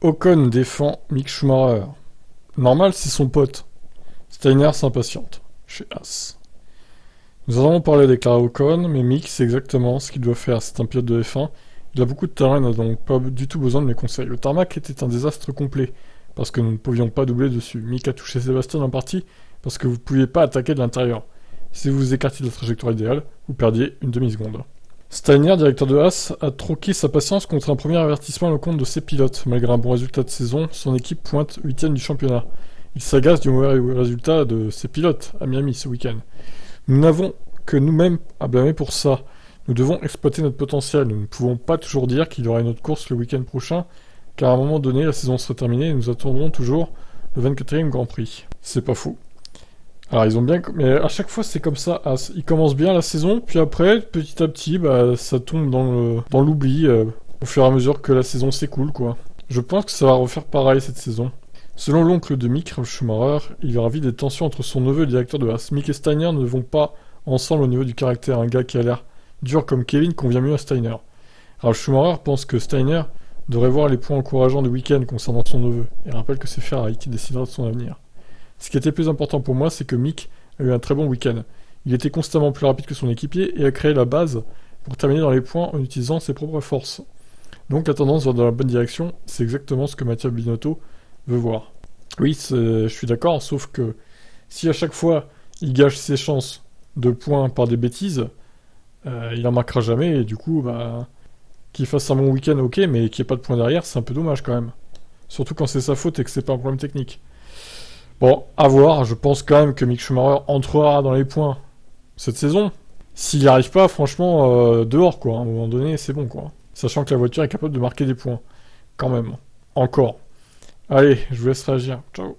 Ocon défend Mick Schumacher. Normal, c'est son pote. Steiner s'impatiente. Chez As. Nous en avons parlé, déclara Ocon, mais Mick sait exactement ce qu'il doit faire. C'est un pilote de F1. Il a beaucoup de talent et n'a donc pas du tout besoin de mes conseils. Le tarmac était un désastre complet, parce que nous ne pouvions pas doubler dessus. Mick a touché Sébastien en partie, parce que vous ne pouviez pas attaquer de l'intérieur. Si vous vous écartiez de la trajectoire idéale, vous perdiez une demi-seconde. Steiner, directeur de Haas, a troqué sa patience contre un premier avertissement à l'encontre de ses pilotes. Malgré un bon résultat de saison, son équipe pointe 8ème du championnat. Il s'agace du mauvais résultat de ses pilotes à Miami ce week-end. Nous n'avons que nous-mêmes à blâmer pour ça. Nous devons exploiter notre potentiel. Nous ne pouvons pas toujours dire qu'il y aura une autre course le week-end prochain, car à un moment donné, la saison sera terminée et nous attendrons toujours le 24e Grand Prix. C'est pas fou. Alors ils ont bien... Mais à chaque fois c'est comme ça, ils commencent bien la saison, puis après, petit à petit, ça tombe dans l'oubli, au fur et à mesure que la saison s'écoule, quoi. Je pense que ça va refaire pareil cette saison. Selon l'oncle de Mick Schumacher, il y aura vite des tensions entre son neveu et le directeur de Haas. Mick et Steiner ne vont pas ensemble au niveau du caractère. Un gars qui a l'air dur comme Kevin convient mieux à Steiner. Alors Schumacher pense que Steiner devrait voir les points encourageants du week-end concernant son neveu, et rappelle que c'est Ferrari qui décidera de son avenir. Ce qui était plus important pour moi, c'est que Mick a eu un très bon week-end. Il était constamment plus rapide que son équipier et a créé la base pour terminer dans les points en utilisant ses propres forces. Donc la tendance va dans la bonne direction, c'est exactement ce que Mattia Binotto veut voir. Oui, je suis d'accord, sauf que si à chaque fois il gâche ses chances de points par des bêtises, il en marquera jamais et du coup, qu'il fasse un bon week-end, ok, mais qu'il n'y ait pas de points derrière, c'est un peu dommage quand même. Surtout quand c'est sa faute et que c'est pas un problème technique. Bon, à voir, je pense quand même que Mick Schumacher entrera dans les points cette saison. S'il n'y arrive pas, franchement, dehors quoi, à un moment donné, c'est bon quoi. Sachant que la voiture est capable de marquer des points. Quand même. Encore. Allez, je vous laisse réagir. Ciao.